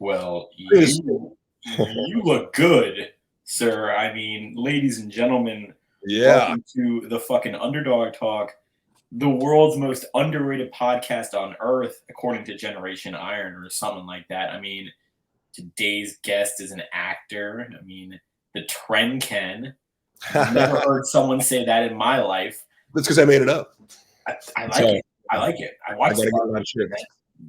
Well, Is- you look good, sir. I mean, ladies and gentlemen, yeah. welcome to the fucking Underdog Talk, the world's most underrated podcast on earth, according to Generation Iron or something like that. I mean, today's guest is an actor. I mean, the Tren Ken. Never That's heard someone say that in my life. because I made it up. I like So it. I like it. I I watched gotta the get Barbie my movie. shit.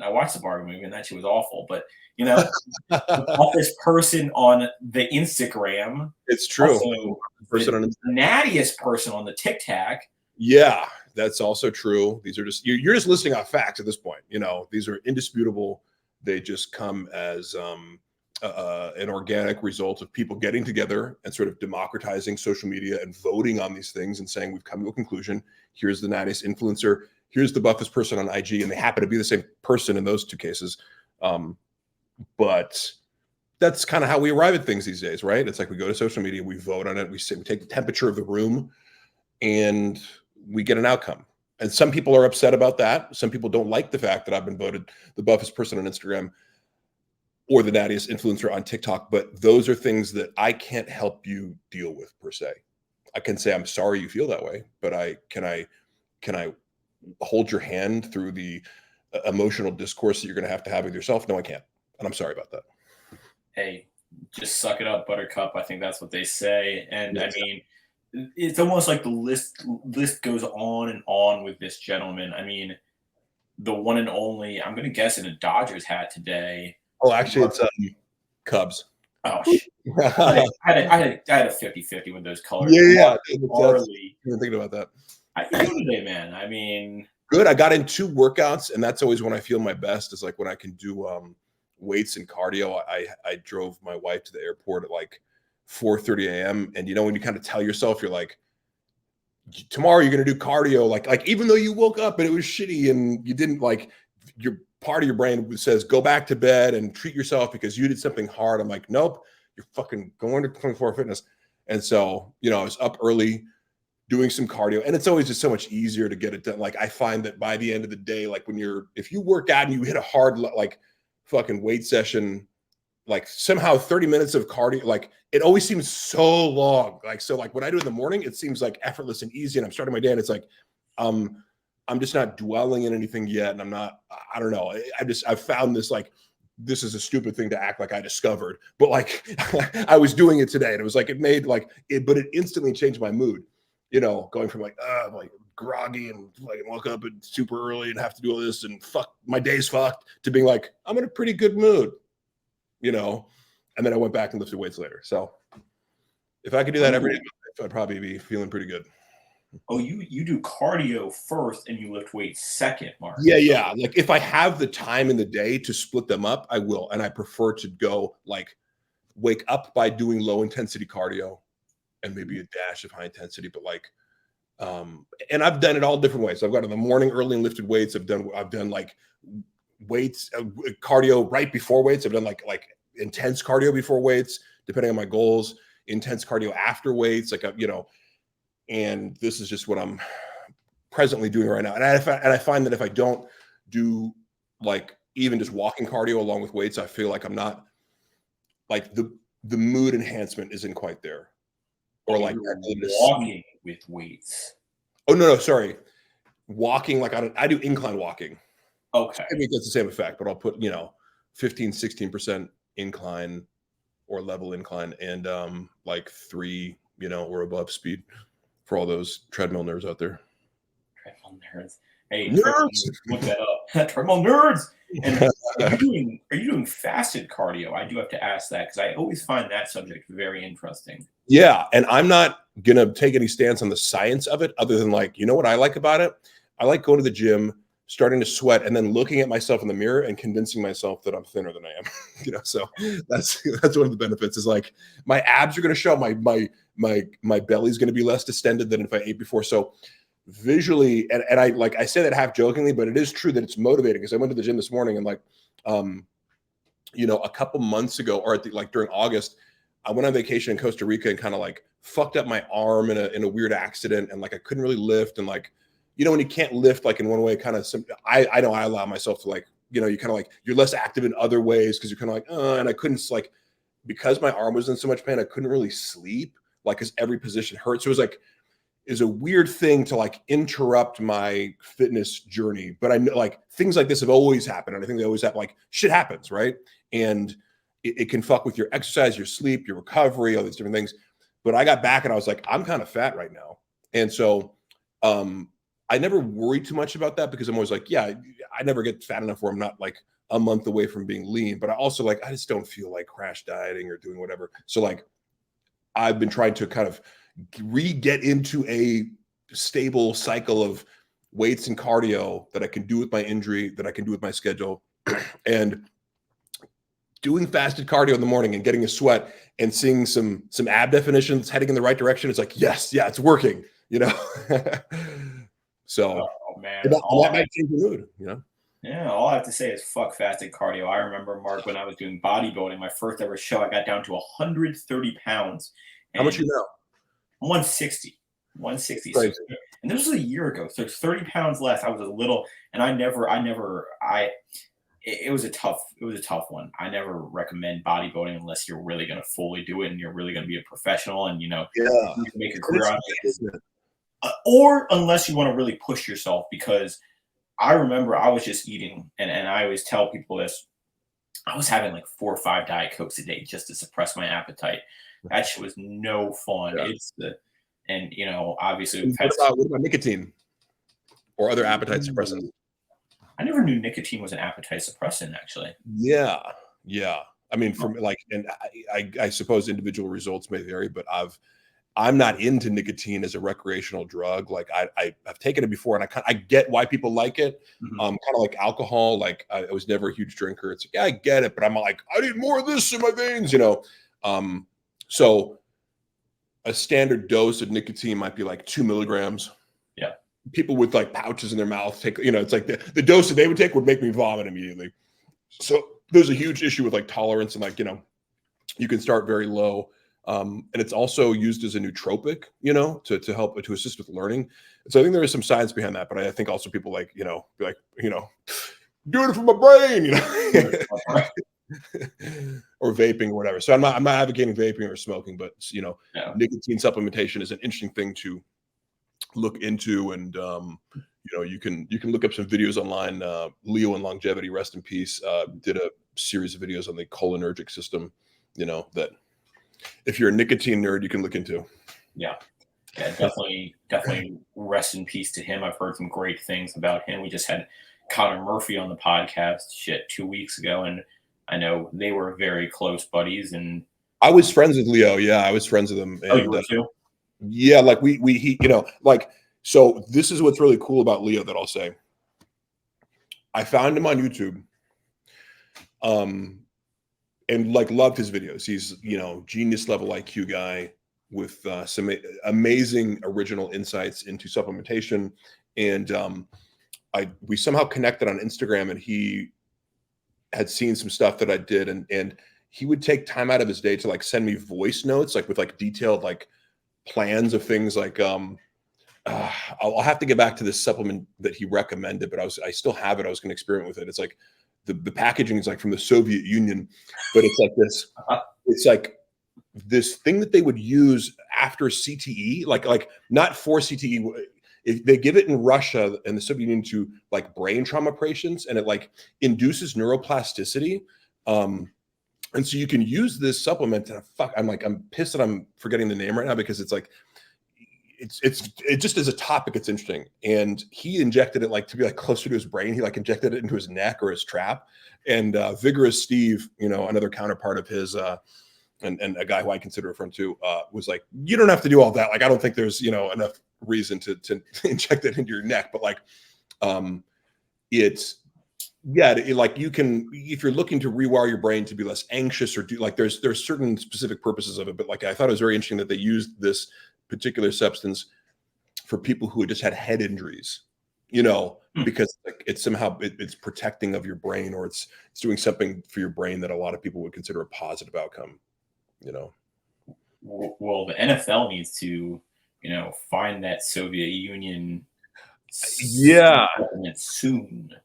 I watched the Barbie movie, and that shit was awful. But you know, the toughest person on the Instagram, It's true. also Person the on nattiest person on the Tic Tac. Yeah, that's also true. These are just you're just listing off facts at this point. You know, these are indisputable. They just come as an organic result of people getting together and sort of democratizing social media and voting on these things and saying we've come to a conclusion. Here's the nattiest influencer. Here's the buffest person on IG, and they happen to be the same person in those two cases. But that's kind of how we arrive at things these days, right? It's like we go to social media, we vote on it, we take the temperature of the room, and we get an outcome. And some people are upset about that. Some people don't like the fact that I've been voted the buffest person on Instagram or the nattiest influencer on TikTok. But those are things that I can't help you deal with per se. I can say I'm sorry you feel that way, but can I hold your hand through the emotional discourse that you're going to have with yourself? No, I can't, and I'm sorry about that. Hey, just suck it up, Buttercup. I think that's what they say. And Yes. I mean, it's almost like the list goes on and on with this gentleman. I mean, the one and only. I'm gonna guess in a Dodgers hat today. Oh, actually, it's Cubs. Oh, shit. I had a 50-50 with those colors. Yeah. Harley. I'm thinking about that. How you doing today, man? I mean, Good. I got in 2 workouts, and that's always when I feel my best. Is like when I can do weights and cardio. I drove my wife to the airport at like 4:30 a.m. And you know when you kind of tell yourself you're like, tomorrow you're gonna do cardio, like even though you woke up and it was shitty and you didn't like your part of your brain says go back to bed and treat yourself because you did something hard. I'm like, nope, you're fucking going to 24 Fitness. And so, you know, I was up early doing some cardio, and it's always just so much easier to get it done. Like I find that by the end of the day, like if you work out and you hit a hard like fucking weight session, like somehow 30 minutes of cardio, like it always seems so long. Like, so like what I do in the morning, it seems like effortless and easy. And I'm starting my day and it's like, I'm just not dwelling in anything yet. And I don't know. I've found this, like, this is a stupid thing to act like I discovered, but like I was doing it today and it was like, it made like it, but it instantly changed my mood, you know, going from like groggy and like woke up and super early and have to do all this and fuck, my day's fucked, to being like, I'm in a pretty good mood, you know. And then I went back and lifted weights later. So if I could do that every day, I'd probably be feeling pretty good. oh, you do cardio first and you lift weights second, Mark. Yeah. Like if I have the time in the day to split them up, I will. And I prefer to go like wake up by doing low intensity cardio and maybe a dash of high intensity, but like, and I've done it all different ways. I've got in the morning early and lifted weights. I've done like weights, cardio right before weights. I've done like intense cardio before weights, depending on my goals, intense cardio after weights, like, you know, and this is just what I'm presently doing right now. And I find that if I don't do like even just walking cardio along with weights, I feel like I'm not like the mood enhancement isn't quite there. Or like walking with weights. Oh no, sorry. Walking, like I do incline walking. Okay. I mean, it gets the same effect, but I'll put, you know, 15-16% incline or level incline and like 3, you know, or above speed for all those treadmill nerds out there. Treadmill nerds. Hey, nerds! Look that up. Treadmill nerds. And are you doing fasted cardio? I do have to ask that because I always find that subject very interesting. Yeah, and I'm not gonna take any stance on the science of it, other than like, you know what I like about it? I like going to the gym, starting to sweat, and then looking at myself in the mirror and convincing myself that I'm thinner than I am. You know, so that's one of the benefits. Is like my abs are gonna show, my belly's gonna be less distended than if I ate before. So visually, and I say that half jokingly, but it is true that it's motivating because I went to the gym this morning and like you know, a couple months ago, or like during August, I went on vacation in Costa Rica and kind of like fucked up my arm in a weird accident, and like I couldn't really lift, and like, you know, when you can't lift like in one way, kind of I know I allow myself to like you know, you kind of like, you're less active in other ways because you're kind of like, and I couldn't like, because my arm was in so much pain, I couldn't really sleep, like, because every position hurt. So it was like, is a weird thing to like interrupt my fitness journey. But I know like things like this have always happened. And I think they always happen. Like shit happens, right? And it can fuck with your exercise, your sleep, your recovery, all these different things. But I got back and I was like, I'm kind of fat right now. And so I never worry too much about that because I'm always like, yeah, I never get fat enough where I'm not like a month away from being lean. But I also like, I just don't feel like crash dieting or doing whatever. So like I've been trying to kind of get into a stable cycle of weights and cardio that I can do with my injury, that I can do with my schedule. And doing fasted cardio in the morning and getting a sweat and seeing some ab definitions heading in the right direction, it's like, yes, yeah, it's working, you know. So Oh man, and that might change the mood, you know. yeah, all I have to say is fuck fasted cardio. I remember, Mark, when I was doing bodybuilding, my first ever show, I got down to 130 pounds How much and you know? 160. 160. So, Crazy. and this was a year ago. So it's 30 pounds less. I was a little, and it was a tough one. I never recommend bodybuilding unless you're really going to fully do it and you're really going to be a professional and, you know, Yeah. you can make a And career it's out of isn't it? it. Or unless you want to really push yourself, because I remember I was just eating, and I always tell people this. I was having like 4 or 5 Diet Cokes a day just to suppress my appetite. That shit was no fun. Yeah. And you know, obviously And we've had what about nicotine or other appetite suppressants? I never knew nicotine was an appetite suppressant, actually. Yeah, yeah. I mean, Oh, from like, and I suppose individual results may vary, but I'm not into nicotine as a recreational drug. Like I've taken it before, and I get why people like it. mhm. Kind of like alcohol. Like I was never a huge drinker. It's like, yeah, I get it, but I'm like, I need more of this in my veins, you know. So a standard dose of nicotine might be like 2 milligrams. Yeah. People with like pouches in their mouth take, you know, it's like the dose that they would take would make me vomit immediately. So there's a huge issue with like tolerance and like, you know, you can start very low. And it's also used as a nootropic, you know, to help to assist with learning. So I think there is some science behind that, but I think also people like, you know, be like, you know, doing it for my brain, you know, or vaping or whatever. So I'm not advocating vaping or smoking, but you know, Yeah. nicotine supplementation is an interesting thing to look into. And you know, you can look up some videos online. Leo and Longevity, rest in peace, did a series of videos on the cholinergic system, you know, that if you're a nicotine nerd, you can look into. Yeah. Yeah, definitely rest in peace to him. I've heard some great things about him. We just had Connor Murphy on the podcast 2 weeks ago, and I know they were very close buddies. And I was friends with Leo. Yeah, I was friends with him. oh, you And were too? yeah, like he, you know, like, so this is what's really cool about Leo that I'll say. I found him on YouTube. And like loved his videos. He's, you know, genius level IQ guy with some amazing original insights into supplementation. And we somehow connected on Instagram, and he had seen some stuff that I did, and he would take time out of his day to like send me voice notes, like with like detailed like plans of things like I'll have to get back to this supplement that he recommended, but I still have it. I was going to experiment with it. It's like the packaging is like from the Soviet Union, but it's like this. It's like this thing that they would use after CTE, like not for CTE. If they give it in Russia and the Soviet Union to like brain trauma patients, and it like induces neuroplasticity. And so you can use this supplement. And I'm pissed that I'm forgetting the name right now, because it's like it just as a topic, it's interesting. And he injected it like to be like closer to his brain. He like injected it into his neck or his trap. And Vigorous Steve, you know, another counterpart of his, and a guy who I consider a friend too, was like, you don't have to do all that. Like, I don't think there's, you know, enough reason to inject it into your neck. But like, it's, yeah, like you can, if you're looking to rewire your brain to be less anxious or do like, there's certain specific purposes of it. But like, I thought it was very interesting that they used this particular substance for people who had just had head injuries, you know, because like it's somehow it's protecting of your brain, or it's doing something for your brain that a lot of people would consider a positive outcome, you know. Well, the NFL needs to, you know, find that Soviet Union Yeah, supplement soon.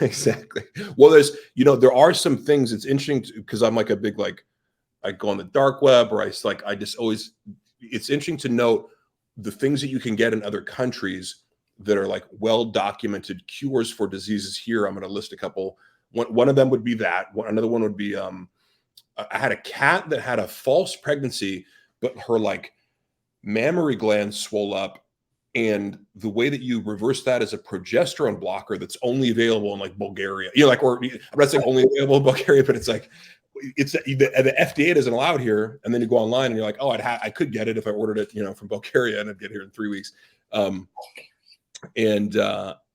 Exactly. Well, there are some things. It's interesting because I'm like a big, like, I go on the dark web, or I just always, it's interesting to note the things that you can get in other countries that are like well documented cures for diseases here. I'm going to list a couple. One of them would be that. Another one would be I had a cat that had a false pregnancy, but her like mammary gland swole up. And the way that you reverse that is a progesterone blocker that's only available in like Bulgaria. Like, or I'm not saying only available in Bulgaria, but it's like, the FDA doesn't allow it here. And then you go online and you're like, oh, I could get it if I ordered it, from Bulgaria, and I'd get here in 3 weeks. And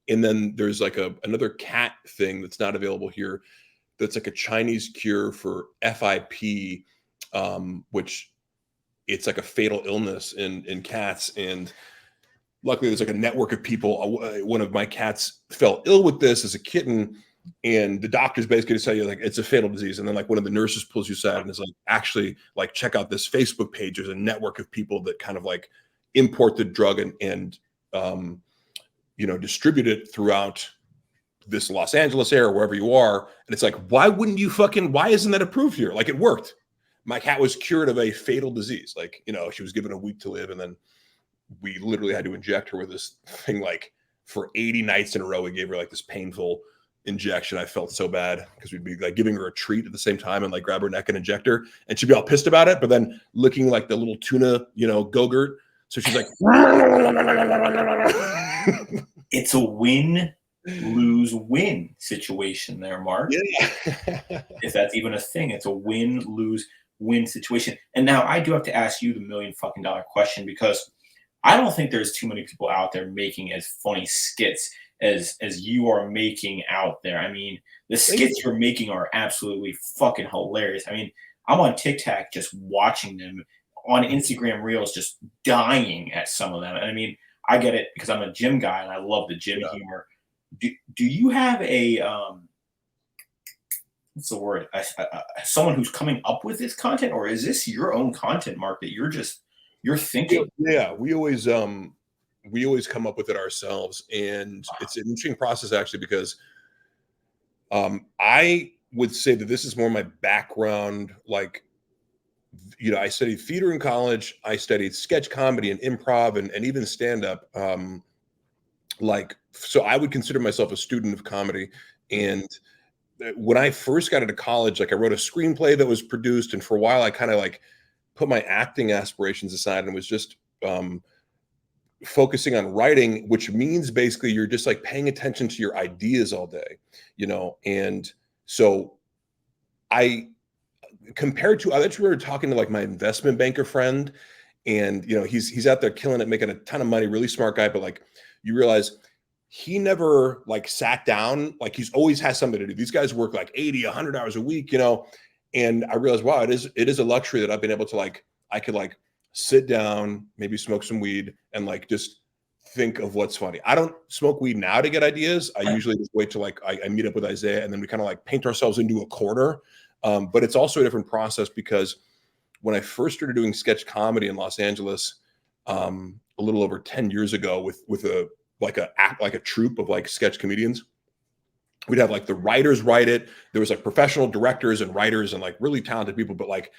then there's like another cat thing that's not available here. That's like a Chinese cure for FIP, which it's like a fatal illness in cats. And luckily there's like a network of people. One of my cats fell ill with this as a kitten, and the doctors basically tell you like it's a fatal disease. And then like one of the nurses pulls you aside and is like, actually, like, check out this Facebook page. There's a network of people that kind of like import the drug and distribute it throughout this Los Angeles area, wherever you are. And it's like, why isn't that approved here? Like, it worked. My cat was cured of a fatal disease. Like, she was given a week to live, and then we literally had to inject her with this thing like for 80 nights in a row. We gave her like this painful injection. I felt so bad because we'd be like giving her a treat at the same time and like grab her neck and inject her, and she'd be all pissed about it, but then looking like the little tuna, Go-Gurt. So she's like, it's a win-lose-win situation there, Mark. Yeah. If that's even a thing, it's a win-lose-win situation. And now I do have to ask you the $1,000,000 question, because I don't think there's too many people out there making as funny skits as you are making out there. I mean, the skits you're making are absolutely fucking hilarious. I mean, I'm on TikTok just watching them, on Instagram Reels just dying at some of them. And I mean, I get it because I'm a gym guy and I love the gym humor. Do you have a what's the word? Someone who's coming up with this content, or is this your own content, Mark, that you're thinking? Yeah, we always come up with it ourselves, and it's an interesting process actually, because I would say that this is more my background. Like, I studied theater in college. I studied sketch comedy and improv and even stand up. So I would consider myself a student of comedy. And when I first got into college, like, I wrote a screenplay that was produced, and for a while I kind of like put my acting aspirations aside and was just focusing on writing, which means basically you're just like paying attention to your ideas all day, and so compared to, I actually were talking to like my investment banker friend, and he's out there killing it, making a ton of money, really smart guy, but like, you realize he never like sat down. Like, he's always has something to do. These guys work like 80, 100 hours a week, and I realized, wow, it is a luxury that I've been able to like, I could like sit down, maybe smoke some weed, and like just think of what's funny. I don't smoke weed now to get ideas. I usually just wait till like I meet up with Isaiah, and then we kind of like paint ourselves into a corner. But it's also a different process, because when I first started doing sketch comedy in Los Angeles, a little over 10 years ago, with a troupe of like sketch comedians, we'd have like the writers write it. There was like professional directors and writers and like really talented people, but like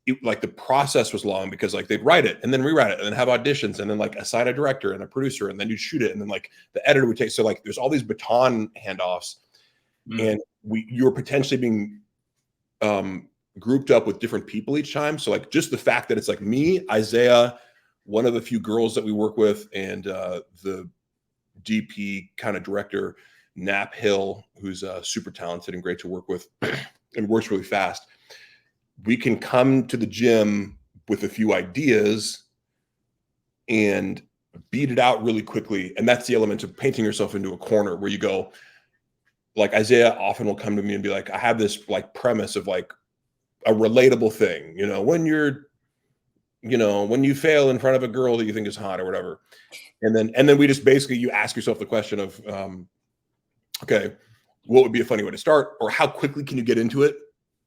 the process was long, because like they'd write it and then rewrite it and then have auditions and then like assign a director and a producer, and then you'd shoot it, and then like the editor would take. So like there's all these baton handoffs, and you're potentially being grouped up with different people each time. So like just the fact that it's like me, Isaiah, one of the few girls that we work with, and the DP kind of director, Nap Hill, who's super talented and great to work with and works really fast. We can come to the gym with a few ideas and beat it out really quickly. And that's the element of painting yourself into a corner, where you go, like, Isaiah often will come to me and be like, I have this like premise of like a relatable thing, when you fail in front of a girl that you think is hot or whatever. And then we just basically, you ask yourself the question of, okay, what would be a funny way to start, or how quickly can you get into it?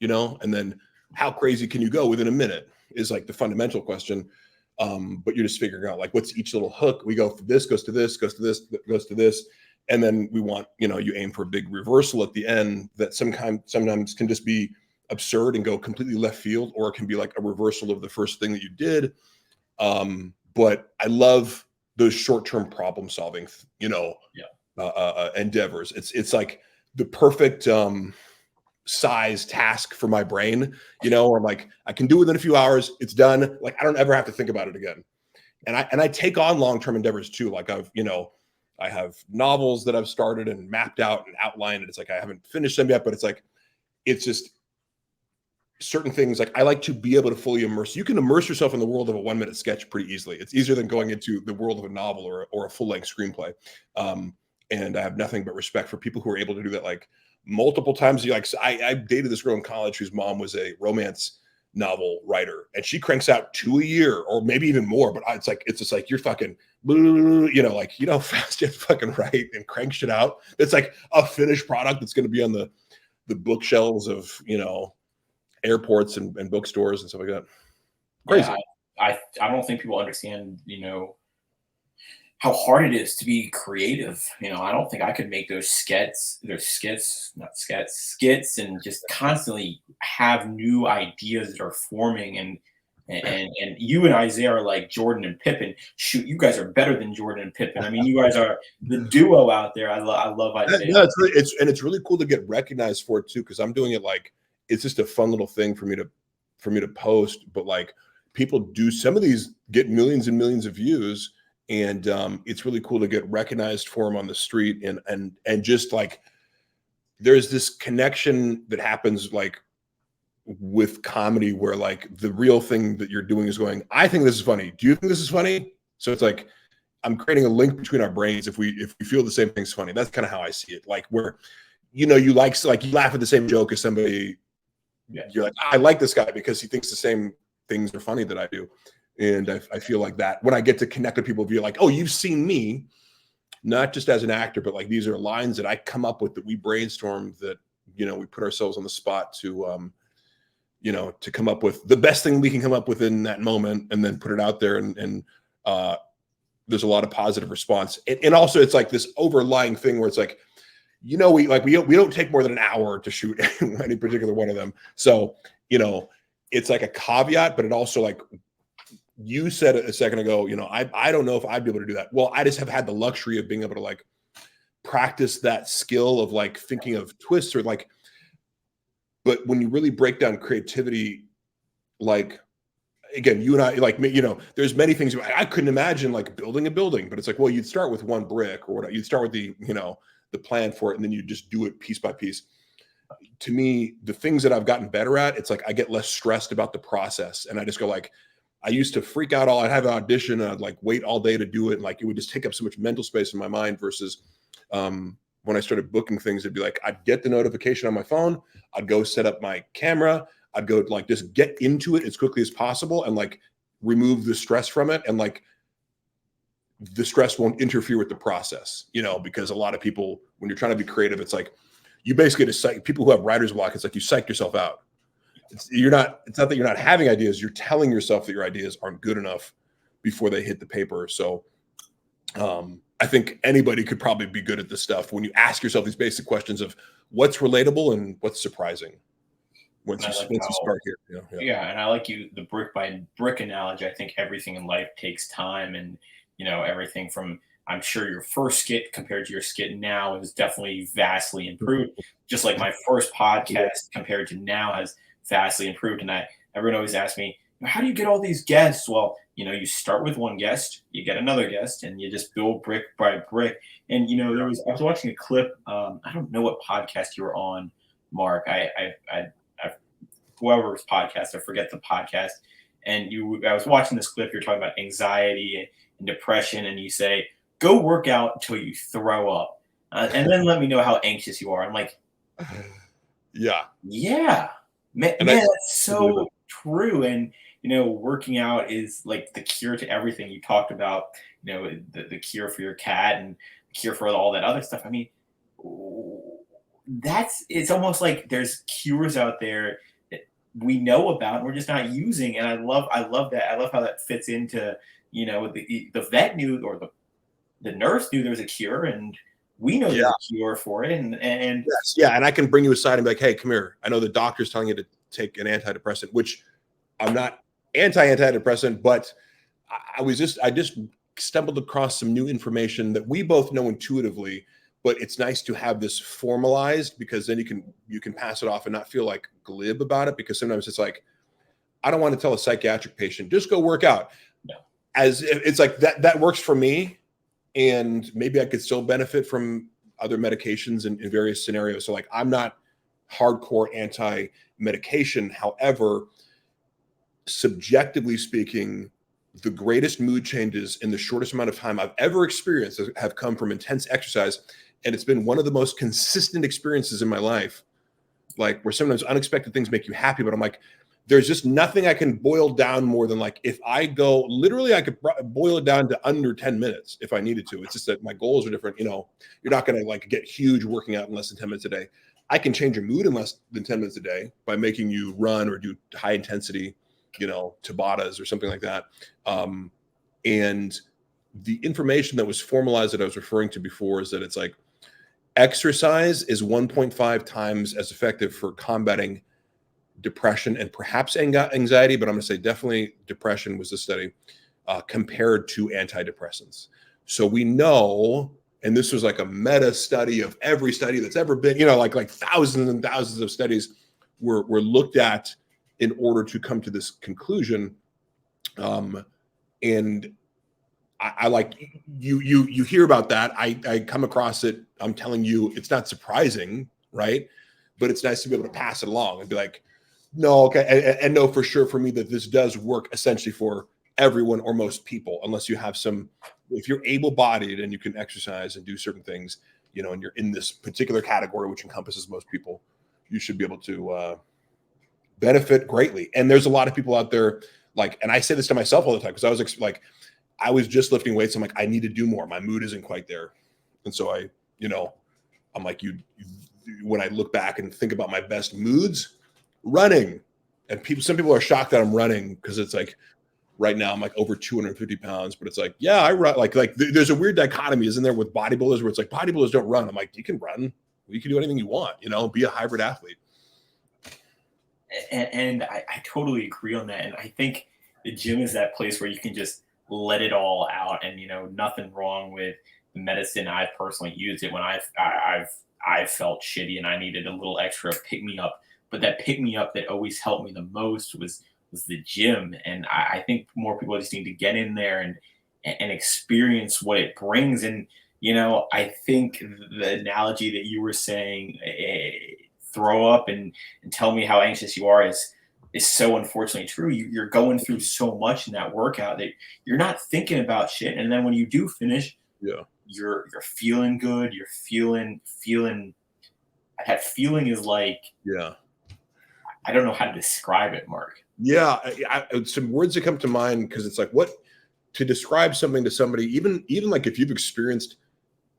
And then how crazy can you go within a minute is like the fundamental question. But you're just figuring out like, what's each little hook. We go, this goes to this, goes to this, goes to this. And then we want, you aim for a big reversal at the end that sometimes can just be absurd and go completely left field, or it can be like a reversal of the first thing that you did. But I love those short-term problem solving, endeavors. It's like the perfect size task for my brain, or like I can do it within a few hours. It's done. Like I don't ever have to think about it again. And I take on long-term endeavors too. Like I have novels that I've started and mapped out and outlined. And it's like I haven't finished them yet, but it's just certain things. Like I like to be able to fully immerse. You can immerse yourself in the world of a 1-minute sketch pretty easily. It's easier than going into the world of a novel or a full-length screenplay. And I have nothing but respect for people who are able to do that like multiple times. I dated this girl in college whose mom was a romance novel writer, and she cranks out 2 a year or maybe even more. But it's just like you're fucking, fast and fucking write and crank shit out. It's like a finished product that's going to be on the bookshelves of airports and bookstores and stuff like that. Crazy. Yeah, I don't think people understand, how hard it is to be creative. I don't think I could make those skits, and just constantly have new ideas that are forming. And you and Isaiah are like Jordan and Pippen. Shoot, you guys are better than Jordan and Pippen. I mean, you guys are the duo out there. I love Isaiah. No, it's really cool to get recognized for it too, because I'm doing it like it's just a fun little thing for me to post. But like people do, some of these get millions and millions of views, and it's really cool to get recognized for them on the street, and just like there's this connection that happens like with comedy where like the real thing that you're doing is going, I think this is funny. Do you think this is funny? So it's like I'm creating a link between our brains if we feel the same thing's funny. That's kind of how I see it. Like where you laugh at the same joke as somebody. Yeah. You're like, I like this guy because he thinks the same things are funny that I do. And I feel like that when I get to connect with people via like, oh, you've seen me, not just as an actor, but like these are lines that I come up with that we brainstorm, that we put ourselves on the spot to to come up with the best thing we can come up with in that moment, and then put it out there, and there's a lot of positive response. And also it's like this overlying thing where it's like, we don't take more than an hour to shoot any particular one of them. So, it's like a caveat, but it also, like you said a second ago, I don't know if I'd be able to do that. Well, I just have had the luxury of being able to like practice that skill of like thinking of twists or like, but when you really break down creativity, like, again, you and I, like me, there's many things I couldn't imagine like building a building, but it's like, well, you'd start with one brick or whatever. You'd start with the plan for it, and then you just do it piece by piece. To me, the things that I've gotten better at, it's like I get less stressed about the process, and I just go like, I used to freak out I'd have an audition and I'd like wait all day to do it, and like it would just take up so much mental space in my mind versus when I started booking things, it'd be like I'd get the notification on my phone, I'd go set up my camera, I'd go like just get into it as quickly as possible and like remove the stress from it, and like the stress won't interfere with the process, because a lot of people, when you're trying to be creative, it's like you basically just people who have writer's block, it's like you psych yourself out. It's not that you're not having ideas, you're telling yourself that your ideas aren't good enough before they hit the paper. So I think anybody could probably be good at this stuff when you ask yourself these basic questions of what's relatable and what's surprising once you start here. Yeah, and I like the brick by brick analogy. I think everything in life takes time, and everything from, I'm sure your first skit compared to your skit now is definitely vastly improved. Just like my first podcast compared to now has vastly improved. And everyone always asks me, how do you get all these guests? Well, you start with one guest, you get another guest, and you just build brick by brick. And I was watching a clip. I don't know what podcast you were on, Mark. I whoever's podcast, I forget the podcast. And I was watching this clip. You're talking about anxiety and depression, and you say, go work out until you throw up, and then let me know how anxious you are. I'm like, yeah, man, that's so true. And working out is like the cure to everything. You talked about, the cure for your cat and the cure for all that other stuff. I mean, it's almost like there's cures out there that we know about and we're just not using. And I love that. I love how that fits into, the vet knew, or the nurse knew there was a cure, and We know Yeah. there's a cure for it, and Yes. Yeah. And I can bring you aside and be like, hey, come here. I know the doctor's telling you to take an antidepressant, which I'm not anti-antidepressant, but I just stumbled across some new information that we both know intuitively, but it's nice to have this formalized because then you can pass it off and not feel like glib about it, because sometimes it's like, I don't want to tell a psychiatric patient, just go work out. no. As if it's like that works for me, and maybe I could still benefit from other medications in various scenarios. So like I'm not hardcore anti-medication. However, subjectively speaking, the greatest mood changes in the shortest amount of time I've ever experienced have come from intense exercise. And it's been one of the most consistent experiences in my life, like where sometimes unexpected things make you happy. But I'm like, there's just nothing I can boil down more than like, if I go literally, I could boil it down to under 10 minutes if I needed to. It's just that my goals are different. You know, you're not going to like get huge working out in less than 10 minutes a day. I can change your mood in less than 10 minutes a day by making you run or do high intensity, Tabatas or something like that. And the information that was formalized that I was referring to before is that it's like exercise is 1.5 times as effective for combating depression and perhaps anxiety, but I'm going to say definitely depression was the study, compared to antidepressants. So we know, and this was like a meta study of every study that's ever been, like thousands and thousands of studies were looked at in order to come to this conclusion. And I like you hear about that. I come across it. I'm telling you, it's not surprising, right? But it's nice to be able to pass it along and be like, no, okay, and know for sure for me that this does work essentially for everyone or most people, unless you have if you're able-bodied and you can exercise and do certain things, and you're in this particular category, which encompasses most people, you should be able to benefit greatly. And there's a lot of people out there, like, and I say this to myself all the time because I was just lifting weights. I'm like, I need to do more. My mood isn't quite there. And so I'm like, when I look back and think about my best moods, running. And some people are shocked that I'm running because it's like, right now I'm like over 250 pounds, but it's like, yeah, I run. Like there's a weird dichotomy, isn't there, with bodybuilders where it's like bodybuilders don't run. I'm like, you can run. You can do anything you want, be a hybrid athlete. And I totally agree on that. And I think the gym is that place where you can just let it all out, and nothing wrong with the medicine. I've personally used it when I've felt shitty and I needed a little extra pick me up. But that pick me up that always helped me the most was the gym. And I think more people just need to get in there and experience what it brings. And I think the analogy that you were saying, throw up and tell me how anxious you are, is so unfortunately true. You're going through so much in that workout that you're not thinking about shit, and then when you do finish, Yeah, you're feeling good. You're feeling. That feeling is like, yeah, I don't know how to describe it, Mark. yeah. Some words that come to mind, because it's like, what to describe something to somebody, even like if you've experienced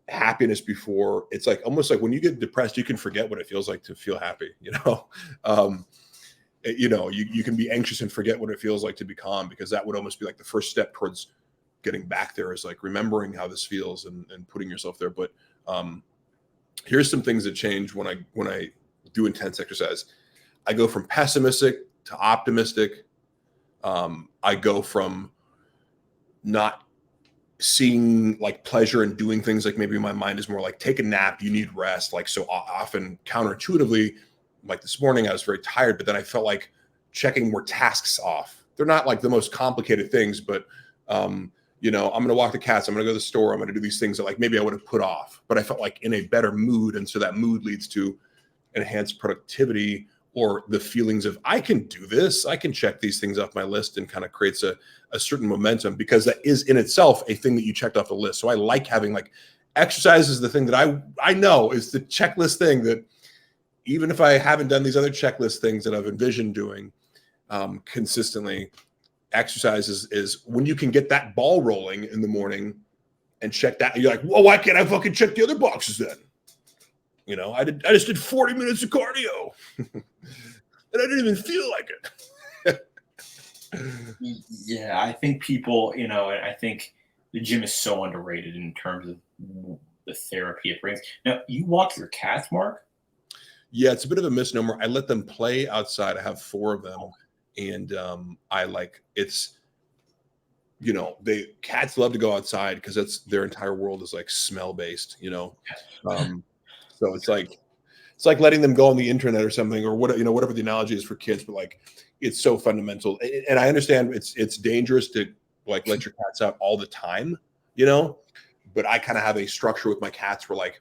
happiness before, it's like almost like when you get depressed, you can forget what it feels like to feel happy. You can be anxious and forget what it feels like to be calm, because that would almost be like the first step towards getting back there, is like remembering how this feels and putting yourself there. But here's some things that change when I do intense exercise. I go from pessimistic to optimistic. I go from not seeing like pleasure in doing things, like maybe my mind is more like, take a nap, you need rest. Like, so often counterintuitively, like this morning I was very tired, but then I felt like checking more tasks off. They're not like the most complicated things, but I'm going to walk the cats, I'm going to go to the store, I'm going to do these things that like maybe I would have put off, but I felt like in a better mood. And so that mood leads to enhanced productivity, or the feelings of, I can do this, I can check these things off my list, and kind of creates a certain momentum, because that is in itself a thing that you checked off the list. So I like having, like, exercise is the thing that I know is the checklist thing that, even if I haven't done these other checklist things that I've envisioned doing consistently, exercise is when you can get that ball rolling in the morning and check that. You're like, well, why can't I fucking check the other boxes then? I just did 40 minutes of cardio and I didn't even feel like it. Yeah, I think people, and I think the gym is so underrated in terms of the therapy it brings. Now, you walk your cats, Mark? Yeah, it's a bit of a misnomer. I let them play outside. I have 4 of them, and I like it's they cats love to go outside because that's their entire world is like smell based. Um, so it's like letting them go on the internet or something, or whatever the analogy is for kids, but like it's so fundamental. And I understand it's dangerous to like let your cats out all the time, but I kind of have a structure with my cats where like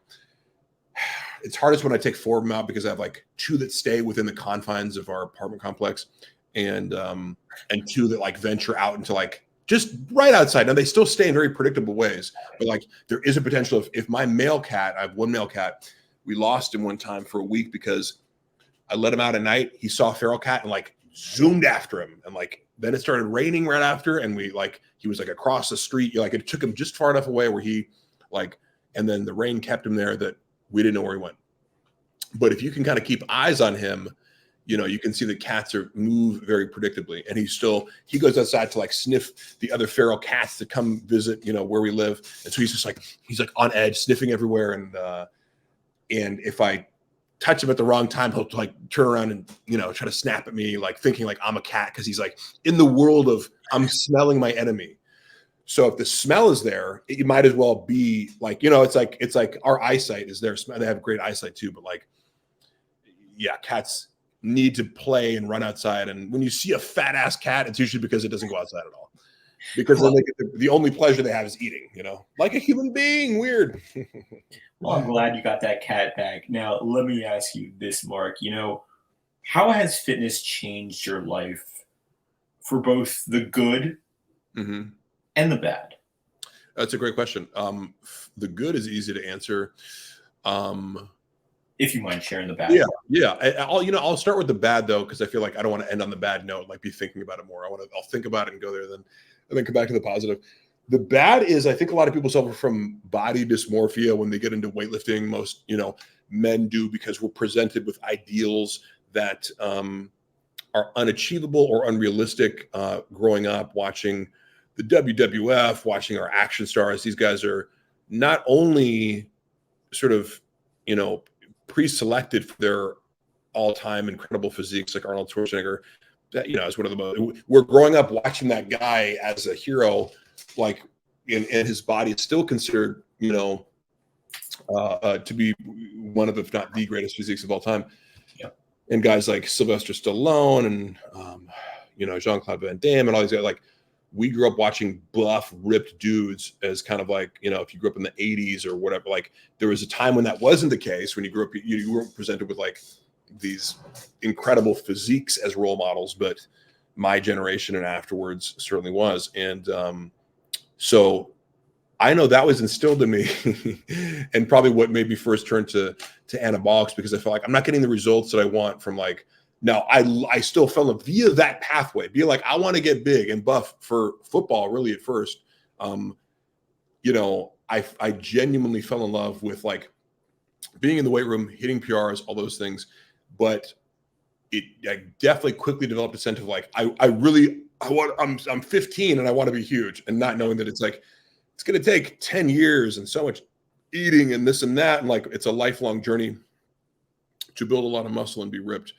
it's hardest when I take 4 of them out because I have like 2 that stay within the confines of our apartment complex, and 2 that like venture out into like just right outside. Now they still stay in very predictable ways, but like there is a potential if my male cat, I have 1 male cat, we lost him one time for a week because I let him out at night. He saw a feral cat and like zoomed after him, and like then it started raining right after, and he was like across the street. Like it took him just far enough away where he like, and then the rain kept him there that we didn't know where he went. But if you can kind of keep eyes on him, you can see the cats move very predictably, and he goes outside to like sniff the other feral cats that come visit, where we live. And so he's like on edge, sniffing everywhere. And if I touch him at the wrong time, he'll like turn around and, try to snap at me, like thinking like I'm a cat. Cause he's like in the world of I'm smelling my enemy. So if the smell is there, it might as well be like, it's like our eyesight is there. They have great eyesight too, but like, yeah, cats need to play and run outside. And when you see a fat ass cat, it's usually because it doesn't go outside at all. Because then the only pleasure they have is eating, like a human being. Weird. Well, I'm glad you got that cat back. Now, let me ask you this, Mark. How has fitness changed your life for both the good Mm-hmm. and the bad? That's a great question. The good is easy to answer. If you mind sharing the bad. Yeah. I'll start with the bad though, because I feel like I don't want to end on the bad note. Like be thinking about it more. I'll think about it and go there, and then come back to the positive. The bad is I think a lot of people suffer from body dysmorphia when they get into weightlifting. Most men do because we're presented with ideals that are unachievable or unrealistic. Growing up, watching the WWF, watching our action stars, these guys are not only sort of pre-selected for their all-time incredible physiques like Arnold Schwarzenegger. That is one of the most. We're growing up watching that guy as a hero, like, and his body is still considered, to be one of, if not the greatest physiques of all time. Yeah. And guys like Sylvester Stallone and Jean-Claude Van Damme and all these guys, like we grew up watching buff, ripped dudes as kind of like, if you grew up in the 80s or whatever, like there was a time when that wasn't the case. When you grew up, you weren't presented with like these incredible physiques as role models, but my generation and afterwards certainly was. And so I know that was instilled in me and probably what made me first turn to anabolics, because I felt like I'm not getting the results that I want from like, now I still fell in via that pathway, be like, I want to get big and buff for football really at first. I genuinely fell in love with like being in the weight room, hitting PRs, all those things. But I definitely quickly developed a sense of like, I'm 15 and I want to be huge, and not knowing that it's like, it's going to take 10 years and so much eating and this and that. And like, it's a lifelong journey to build a lot of muscle and be ripped.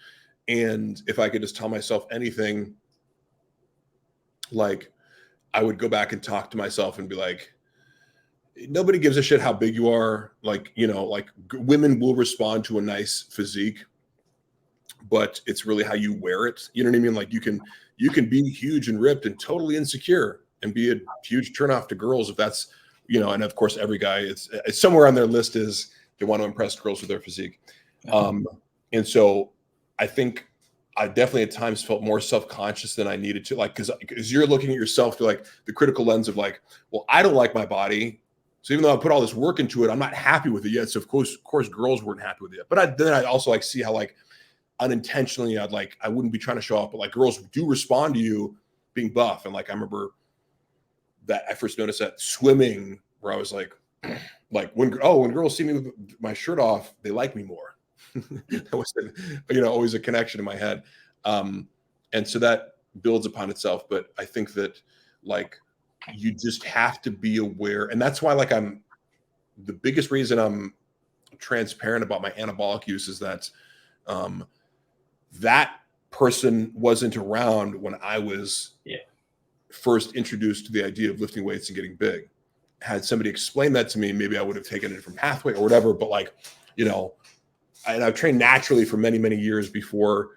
And if I could just tell myself anything, like I would go back and talk to myself and be like, nobody gives a shit how big you are. Like, like women will respond to a nice physique, but it's really how you wear it. You know what I mean? Like you can be huge and ripped and totally insecure and be a huge turnoff to girls if that's, and of course every guy, it's somewhere on their list is they want to impress girls with their physique. And so I think I definitely at times felt more self-conscious than I needed to, like, because you're looking at yourself through like the critical lens of like, well, I don't like my body. So even though I put all this work into it, I'm not happy with it yet. So of course girls weren't happy with it. But then I also like see how like unintentionally I wouldn't be trying to show off, but like girls do respond to you being buff. And like, I remember that I first noticed that swimming, where I was like when girls see me with my shirt off, they like me more. That was always a connection in my head. And so that builds upon itself. But I think that like you just have to be aware. And that's why like I'm the biggest reason I'm transparent about my anabolic use is that that person wasn't around when I was first introduced to the idea of lifting weights and getting big. Had somebody explain that to me, maybe I would have taken a different pathway or whatever. But like, you know, and I've trained naturally for many, many years before,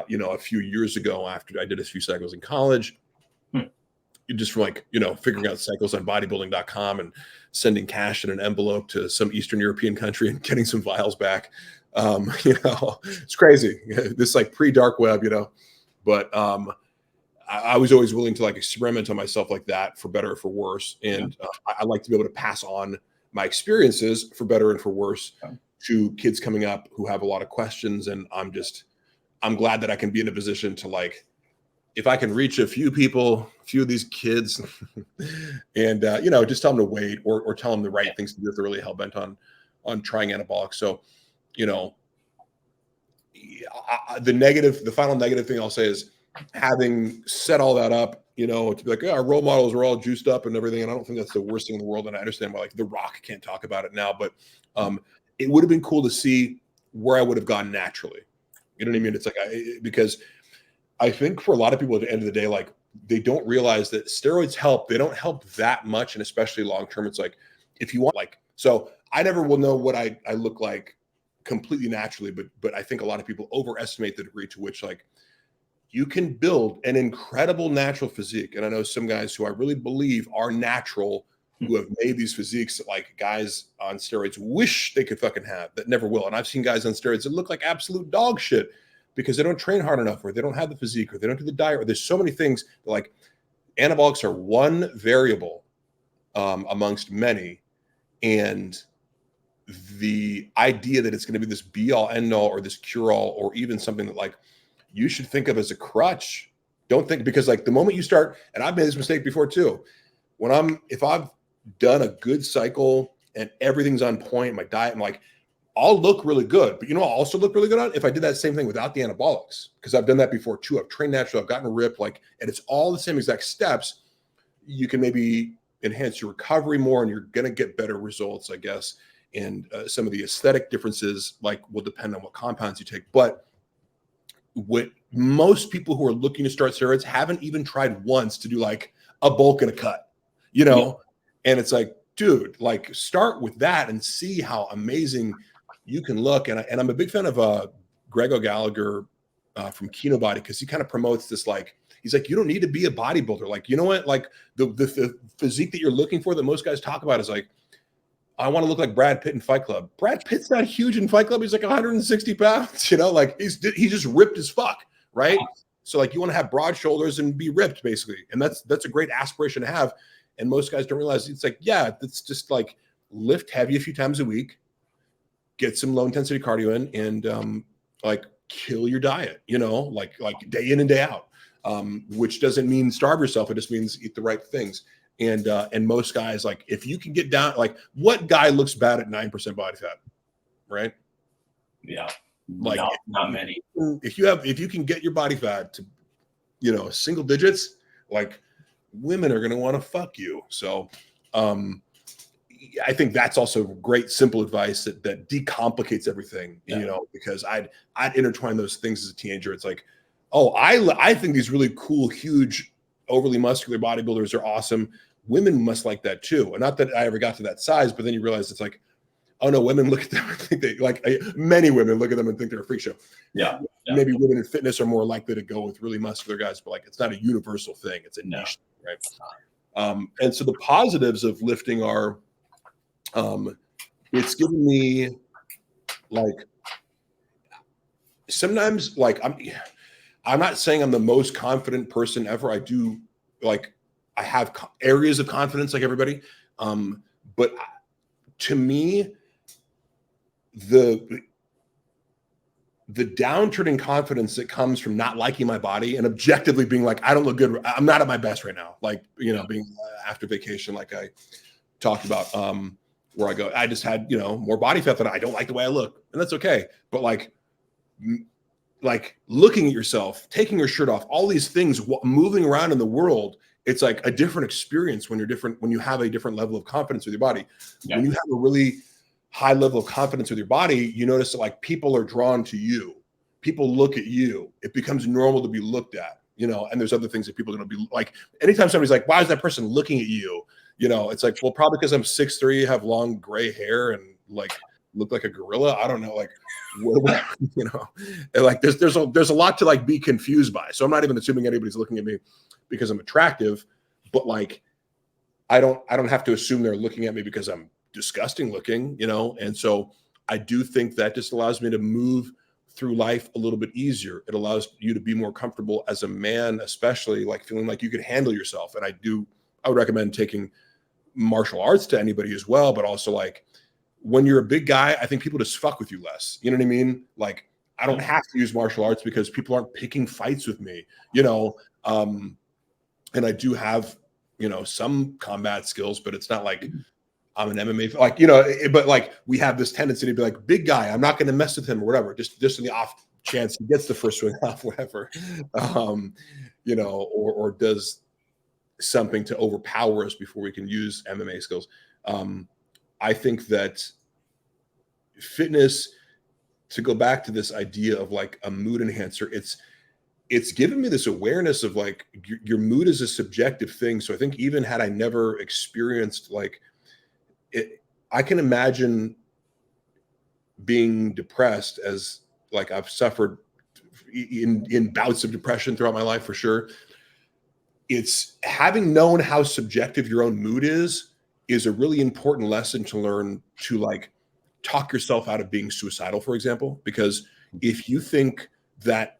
you know, a few years ago after I did a few cycles in college. Just from like, you know, figuring out cycles on bodybuilding.com and sending cash in an envelope to some Eastern European country and getting some vials back. You know, it's crazy. This like pre-dark web, you know, but I was always willing to like experiment on myself like that for better or for worse. And I like to be able to pass on my experiences for better and for worse to kids coming up who have a lot of questions. And I'm glad that I can be in a position to like, if I can reach a few people, a few of these kids and, you know, just tell them to wait or tell them the right things to do if they're really hell bent on trying anabolic. So, you know, the final negative thing I'll say is having set all that up, you know, to be like, our role models are all juiced up and everything. And I don't think that's the worst thing in the world. And I understand why like The Rock can't talk about it now, but it would have been cool to see where I would have gone naturally. You know what I mean? It's like, because I think for a lot of people at the end of the day, like they don't realize that steroids help. They don't help that much. And especially long-term, it's like, if you want, like, so I never will know what I look like completely naturally, but I think a lot of people overestimate the degree to which like you can build an incredible natural physique. And I know some guys who I really believe are natural who have made these physiques that like guys on steroids wish they could fucking have that never will. And I've seen guys on steroids that look like absolute dog shit because they don't train hard enough or they don't have the physique or they don't do the diet or there's so many things that, like anabolics are one variable amongst many. And the idea that it's going to be this be all end all or this cure all or even something that like you should think of as a crutch. Don't think, because like the moment you start, and I've made this mistake before too, if I've done a good cycle and everything's on point, my diet, I'm like, I'll look really good. But you know, I'll also look really good on if I did that same thing without the anabolics, because I've done that before too. I've trained naturally, I've gotten ripped, like, and it's all the same exact steps. You can maybe enhance your recovery more and you're going to get better results, I guess. And some of the aesthetic differences like will depend on what compounds you take. But what most people who are looking to start steroids haven't even tried once to do like a bulk and a cut, you know? And it's like, dude, like start with that and see how amazing you can look. And I'm a big fan of Greg O'Gallagher from Kinobody, because he kind of promotes this, like, he's like, you don't need to be a bodybuilder. Like, you know what? Like the physique that you're looking for that most guys talk about is like, I want to look like Brad Pitt in Fight Club. Brad Pitt's not huge in Fight Club. He's like 160 pounds, you know, like he's just ripped as fuck, right? So like you want to have broad shoulders and be ripped basically. And that's a great aspiration to have. And most guys don't realize it's like, yeah, it's just like lift heavy a few times a week, get some low intensity cardio in, and like kill your diet, you know, like day in and day out, which doesn't mean starve yourself. It just means eat the right things. And most guys, like if you can get down, like what guy looks bad at 9% body fat, right? Yeah, like not many. If you can get your body fat to, you know, single digits, like women are going to want to fuck you. So I think that's also great simple advice that decomplicates everything, you know, because I'd intertwine those things as a teenager. It's like, oh, I think these really cool, huge, overly muscular bodybuilders are awesome. Women must like that too. And not that I ever got to that size, but then you realize it's like, oh no, women look at them and think they like, many women look at them and think they're a freak show. Yeah. Maybe women in fitness are more likely to go with really muscular guys, but like, it's not a universal thing. It's a niche, right? And so the positives of lifting are, it's given me like, sometimes like I'm not saying I'm the most confident person ever. I do, like, I have areas of confidence like everybody. But to me, the downturn in confidence that comes from not liking my body and objectively being like, I don't look good. I'm not at my best right now. Like, you know, being after vacation, like I talked about, where I go, I just had, you know, more body fat than I don't like the way I look. And that's okay. But like looking at yourself, taking your shirt off, all these things moving around in the world, it's like a different experience when when you have a different level of confidence with your body. Yeah. When you have a really high level of confidence with your body, you notice that like people are drawn to you. People look at you. It becomes normal to be looked at, you know, and there's other things that people are going to be like, anytime somebody's like, why is that person looking at you? You know, it's like, well, probably because I'm 6'3", have long gray hair and like look like a gorilla. I don't know. Like, you know, and like there's a lot to like be confused by. So I'm not even assuming anybody's looking at me because I'm attractive, but like, I don't have to assume they're looking at me because I'm disgusting looking, you know? And so I do think that just allows me to move through life a little bit easier. It allows you to be more comfortable as a man, especially like feeling like you can handle yourself. And I would recommend taking martial arts to anybody as well, but also like when you're a big guy, I think people just fuck with you less. You know what I mean? Like I don't have to use martial arts because people aren't picking fights with me, you know? And I do have, you know, some combat skills, but it's not like I'm an MMA, like, you know, but like we have this tendency to be like, big guy, I'm not going to mess with him or whatever, just in the off chance he gets the first swing off, whatever, you know, or does something to overpower us before we can use MMA skills. I think that fitness, to go back to this idea of like a mood enhancer, it's given me this awareness of like your mood is a subjective thing. So I think even had I never experienced like it, I can imagine being depressed as like I've suffered in bouts of depression throughout my life for sure. It's having known how subjective your own mood is a really important lesson to learn to like talk yourself out of being suicidal, for example, because if you think that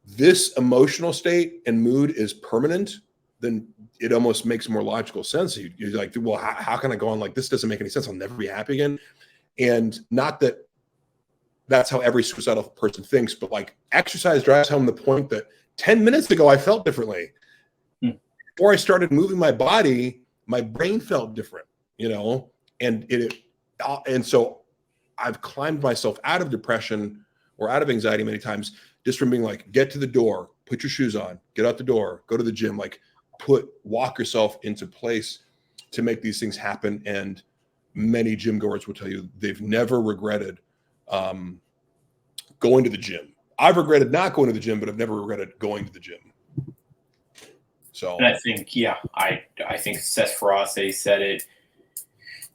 this emotional state and mood is permanent, then it almost makes more logical sense. You're like, well, how can I go on like this? Doesn't make any sense. I'll never be happy again. And not that that's how every suicidal person thinks, but like exercise drives home the point that 10 minutes ago, I felt differently. Before I started moving my body, my brain felt different, you know, and so I've climbed myself out of depression or out of anxiety many times just from being like, get to the door, put your shoes on, get out the door, go to the gym, like walk yourself into place to make these things happen. And many gym goers will tell you they've never regretted going to the gym. I've regretted not going to the gym, but I've never regretted going to the gym. So, and I think, yeah, I think Seth Ferrase said it.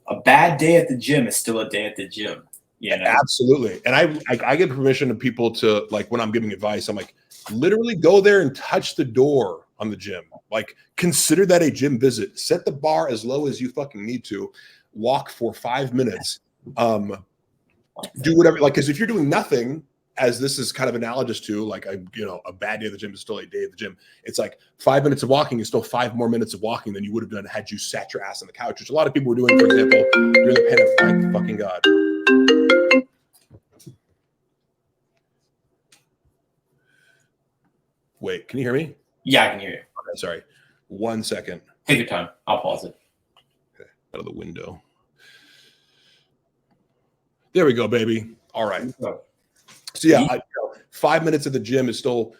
A bad day at the gym is still a day at the gym. You know? Absolutely. And I give permission to people to like, when I'm giving advice, I'm like, literally go there and touch the door on the gym. Like consider that a gym visit, set the bar as low as you fucking need to, walk for 5 minutes, do whatever. Like, cause if you're doing nothing, as this is kind of analogous to like, a bad day at the gym is still a day at the gym. It's like 5 minutes of walking is still 5 more minutes of walking than you would have done had you sat your ass on the couch, which a lot of people were doing, for example, during the pandemic. My fucking God. Wait, can you hear me? Yeah, I can hear you. Okay, sorry. 1 second. Take your time. I'll pause it. Okay, out of the window. There we go, baby. All right. So yeah, 5 minutes at the gym is still,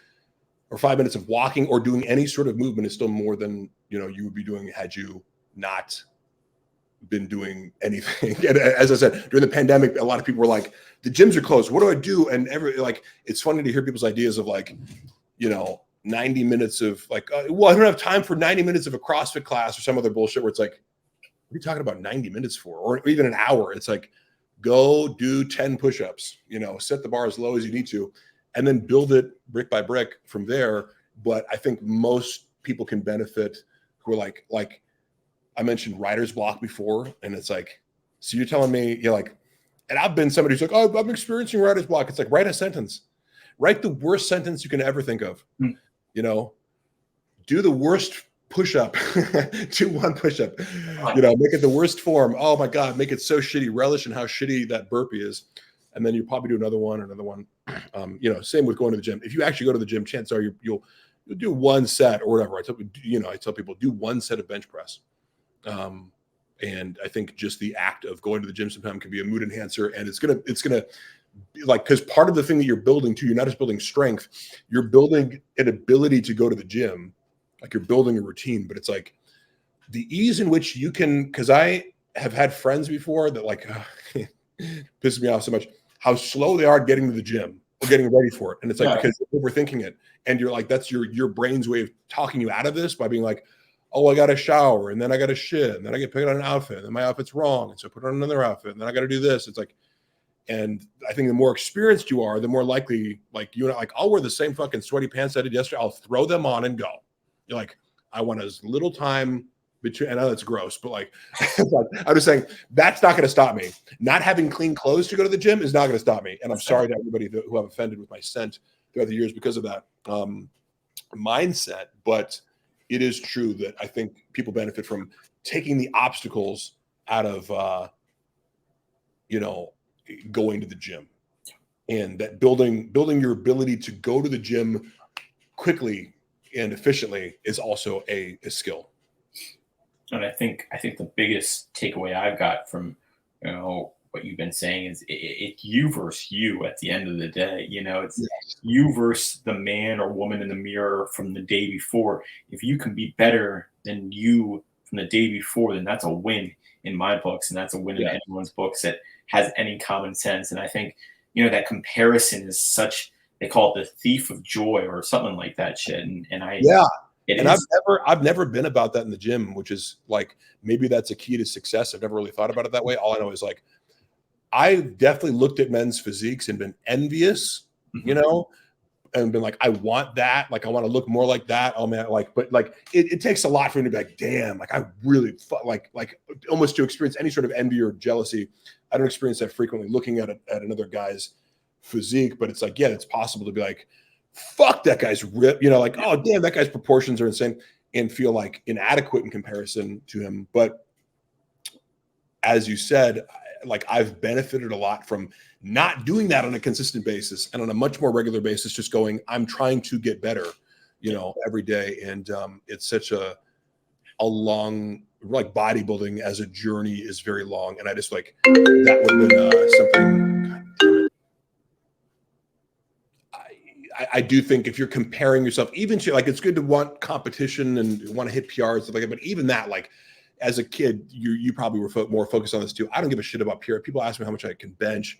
or 5 minutes of walking or doing any sort of movement is still more than, you would be doing had you not been doing anything. And as I said, during the pandemic, a lot of people were like, the gyms are closed. What do I do? And it's funny to hear people's ideas of like, 90 minutes of like, well, I don't have time for 90 minutes of a CrossFit class or some other bullshit where it's like, what are you talking about 90 minutes for? Or even an hour. It's like, go do 10 push-ups, set the bar as low as you need to, and then build it brick by brick from there. But I think most people can benefit who are like I mentioned writer's block before. And it's like, so you're telling me and I've been somebody who's like, oh, I'm experiencing writer's block. It's like, write a sentence. Write the worst sentence you can ever think of. Do the worst push-up. Do one push-up. Make it the worst form. Oh my God, make it so shitty. Relish in how shitty that burpee is. And then you probably do another one. Same with going to the gym. If you actually go to the gym, chances are you'll do one set or whatever. I tell people do one set of bench press. And I think just the act of going to the gym sometimes can be a mood enhancer, and it's gonna because part of the thing that you're building too, you're not just building strength, you're building an ability to go to the gym like you're building a routine, but it's like the ease in which you can, because I have had friends before that like pisses me off so much how slow they are getting to the gym or getting ready for it. And it's like because you're overthinking it. And you're like, that's your brain's way of talking you out of this by being like, oh, I got to shower and then I got to shit and then I get picked on an outfit and then my outfit's wrong. And so I put on another outfit and then I got to do this. It's like, and I think the more experienced you are, the more likely, like you and I, like I'll wear the same fucking sweaty pants I did yesterday. I'll throw them on and go. You're like, I want as little time between. I know that's gross, but like, I'm just saying that's not going to stop me. Not having clean clothes to go to the gym is not going to stop me. And I'm sorry to everybody who I've offended with my scent throughout the years because of that mindset. But it is true that I think people benefit from taking the obstacles out of, going to the gym, and that building your ability to go to the gym quickly and efficiently is also a skill. And I think the biggest takeaway I've got from what you've been saying is it's you versus you at the end of the day. It's you versus the man or woman in the mirror from the day before. If you can be better than you from the day before, then that's a win in my books, and that's a win in anyone's books that has any common sense. And I think that comparison is such. They call it the thief of joy or something like that shit. I've never been about that in the gym, which is like maybe that's a key to success. I've never really thought about it that way. All I know is like I've definitely looked at men's physiques and been envious, and been like, I want that. Like I want to look more like that. Oh man, but it takes a lot for me to be like, damn, like I really like almost to experience any sort of envy or jealousy. I don't experience that frequently looking at another guy's physique, but it's like, yeah, it's possible to be like, fuck that guy's ripped, like, oh damn, that guy's proportions are insane, and feel like inadequate in comparison to him. But as you said, like I've benefited a lot from not doing that on a consistent basis and on a much more regular basis, just going, I'm trying to get better, every day. And it's such a long, like bodybuilding as a journey is very long. And I just like, that would have been something. I do think if you're comparing yourself, even to like, it's good to want competition and want to hit PRs, stuff like that. But even that, like as a kid, you probably were more focused on this too. I don't give a shit about PR. People ask me how much I can bench.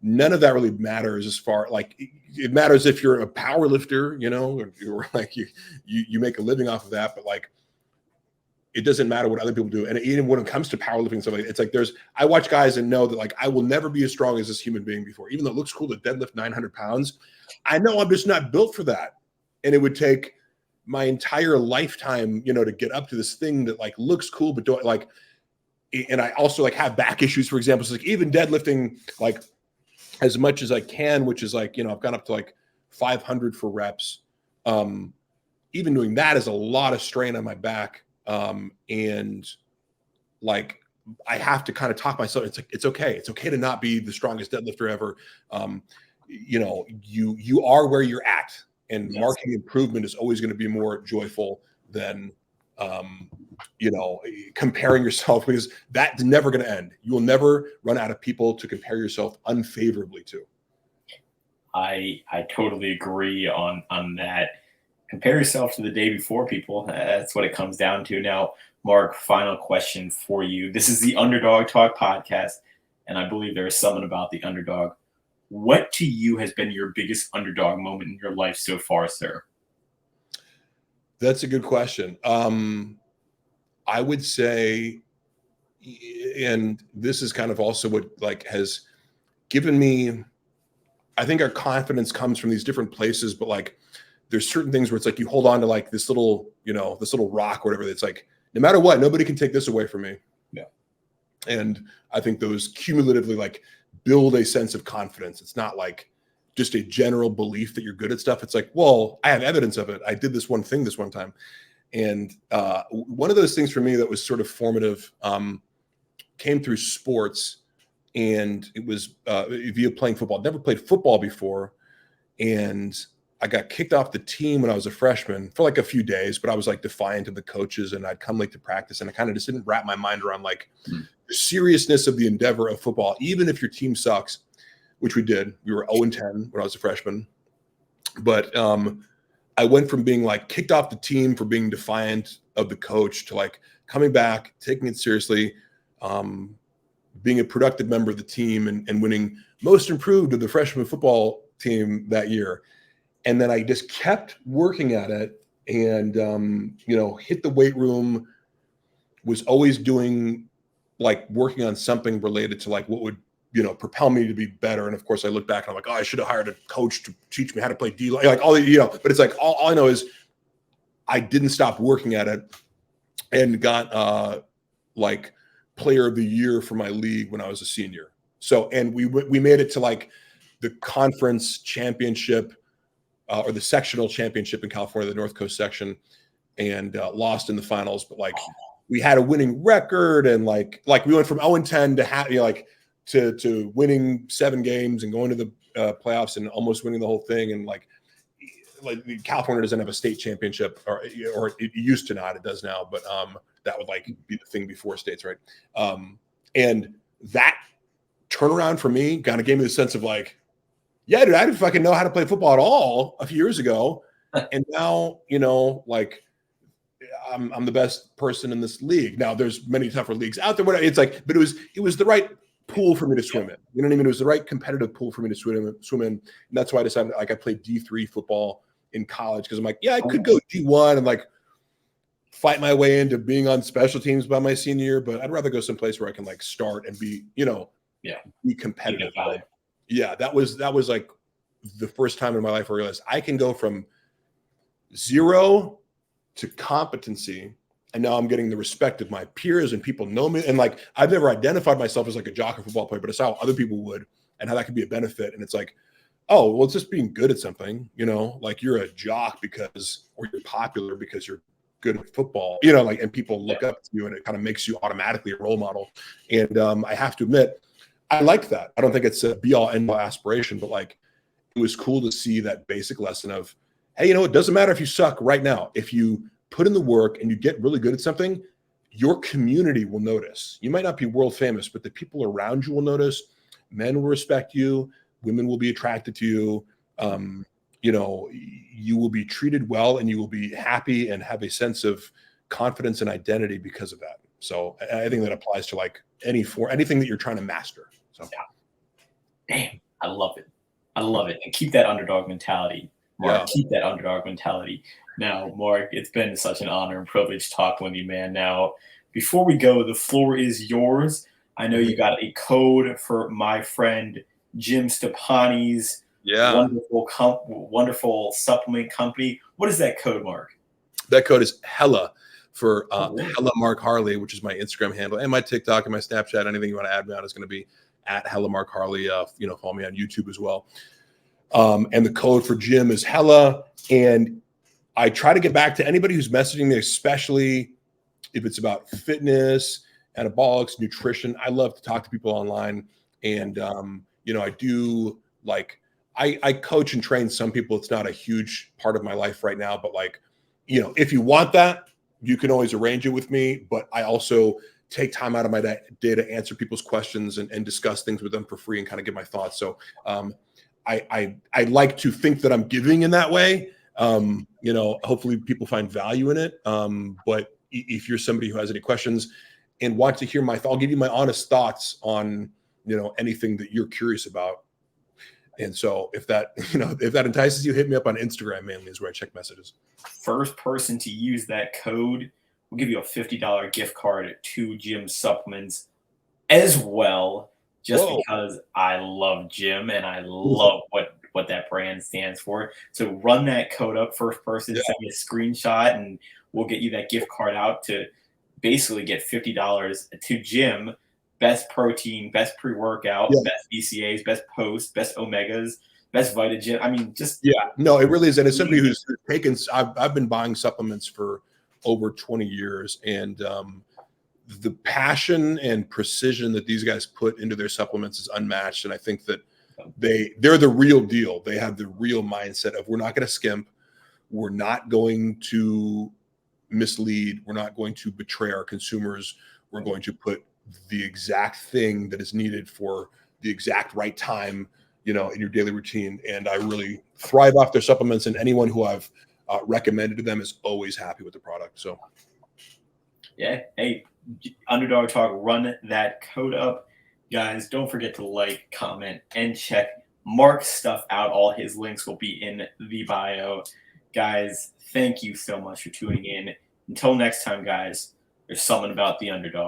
None of that really matters as far like it matters if you're a power lifter, or you're like you make a living off of that. But like, it doesn't matter what other people do. And even when it comes to powerlifting and stuff like that, it's like I watch guys and know that like I will never be as strong as this human being before. Even though it looks cool to deadlift 900 pounds, I know I'm just not built for that. And it would take my entire lifetime, to get up to this thing that like looks cool, but don't like, and I also like have back issues, for example. So like even deadlifting like as much as I can, which is like, I've gone up to like 500 for reps. Even doing that is a lot of strain on my back. And like, I have to kind of talk myself. It's like, it's okay. It's okay to not be the strongest deadlifter ever. You are where you're at, and marking improvement is always going to be more joyful than, comparing yourself, because that's never going to end. You will never run out of people to compare yourself unfavorably to. I totally agree on that. Compare yourself to the day before, people. That's what it comes down to. Now, Mark, final question for you. This is the Underdog Talk podcast, and I believe there is something about the underdog. What to you has been your biggest underdog moment in your life so far, sir? That's a good question. I would say, and this is kind of also what like has given me, I think our confidence comes from these different places, but like there's certain things where it's like you hold on to like this little rock or whatever. That's like, no matter what, nobody can take this away from me. Yeah. And I think those cumulatively like build a sense of confidence. It's not like just a general belief that you're good at stuff. It's like, well, I have evidence of it. I did this one thing this one time. And one of those things for me that was sort of formative came through sports, and it was via playing football. I'd never played football before, and I got kicked off the team when I was a freshman for like a few days, but I was like defiant of the coaches, and I'd come late to practice, and I kind of just didn't wrap my mind around like the seriousness of the endeavor of football, even if your team sucks, which we did. We were 0-10 when I was a freshman. But I went from being like kicked off the team for being defiant of the coach to like coming back, taking it seriously, being a productive member of the team and winning most improved of the freshman football team that year. And then I just kept working at it and, hit the weight room, was always doing like working on something related to like what would, propel me to be better. And of course I look back and I'm like, oh, I should have hired a coach to teach me how to play D, like all the, but it's like, all I know is I didn't stop working at it and got like player of the year for my league when I was a senior. So, and we made it to like the conference championship or the sectional championship in California, the North Coast section, and lost in the finals. But like we had a winning record, and like we went from 0-10 to to winning 7 games and going to the playoffs and almost winning the whole thing. And like California doesn't have a state championship, or it used to not. It does now, but that would like be the thing before states, right? And that turnaround for me kind of gave me the sense of like, yeah, dude, I didn't fucking know how to play football at all a few years ago, and now like I'm the best person in this league. Now there's many tougher leagues out there. Whatever. It's like, but it was the right pool for me to swim in. You know what I mean? It was the right competitive pool for me to swim in. And that's why I decided like I played D3 football in college because I'm like, yeah, I could go D1 and like fight my way into being on special teams by my senior year, but I'd rather go someplace where I can like start and be, be competitive. Yeah, that was like the first time in my life I realized I can go from 0 to competency. And now I'm getting the respect of my peers and people know me. And like, I've never identified myself as like a jock or football player, but it's how other people would and how that could be a benefit. And it's like, oh, well, it's just being good at something, like you're a jock or you're popular because you're good at football, like, and people look up to you and it kind of makes you automatically a role model. And I have to admit, I like that. I don't think it's a be all end all aspiration, but like, it was cool to see that basic lesson of, hey, it doesn't matter if you suck right now. If you put in the work and you get really good at something, your community will notice. You might not be world famous, but the people around you will notice. Men will respect you. Women will be attracted to you. You will be treated well and you will be happy and have a sense of confidence and identity because of that. So I think that applies to like anything that you're trying to master. So damn, I love it. And keep that underdog mentality. Mark, keep that underdog mentality. Now, Mark, it's been such an honor and privilege talking with you, man. Now, before we go, the floor is yours. I know you got a code for my friend Jim Stepani's wonderful supplement company. What is that code, Mark? That code is HELLA for Hella Mark Harley, which is my Instagram handle and my TikTok and my Snapchat. Anything you want to add me on is going to be at Hella Mark Harley. Follow me on YouTube as well. And the code for Jim is HELLA. And I try to get back to anybody who's messaging me, especially if it's about fitness, anabolics, nutrition. I love to talk to people online. And, I do like, I coach and train some people. It's not a huge part of my life right now, but like, if you want that, you can always arrange it with me. But I also take time out of my day to answer people's questions and discuss things with them for free and kind of give my thoughts. So I like to think that I'm giving in that way. Hopefully people find value in it. But if you're somebody who has any questions and want to hear I'll give you my honest thoughts on, anything that you're curious about. And so if that entices you, hit me up on Instagram, mainly is where I check messages. First person to use that code will give you a $50 gift card to Jim Supplements as well, because I love Jim and I love what that brand stands for. So run that code up, first person, send me a screenshot, and we'll get you that gift card out to basically get $50 to Jim. Best protein, best pre-workout, best BCAAs, best post, best omegas, best Vitagen. I mean, no, it really is. And as somebody who's taken, I've been buying supplements for over 20 years, and the passion and precision that these guys put into their supplements is unmatched. And I think that they're the real deal. They have the real mindset of, we're not going to skimp. We're not going to mislead. We're not going to betray our consumers. We're going to put the exact thing that is needed for the exact right time, in your daily routine. And I really thrive off their supplements, and anyone who I've recommended to them is always happy with the product. So yeah, hey, Underdog Talk, run that code up. Guys, don't forget to like, comment, and check Mark's stuff out. All his links will be in the bio. Guys, thank you so much for tuning in. Until next time, guys, there's something about the underdog.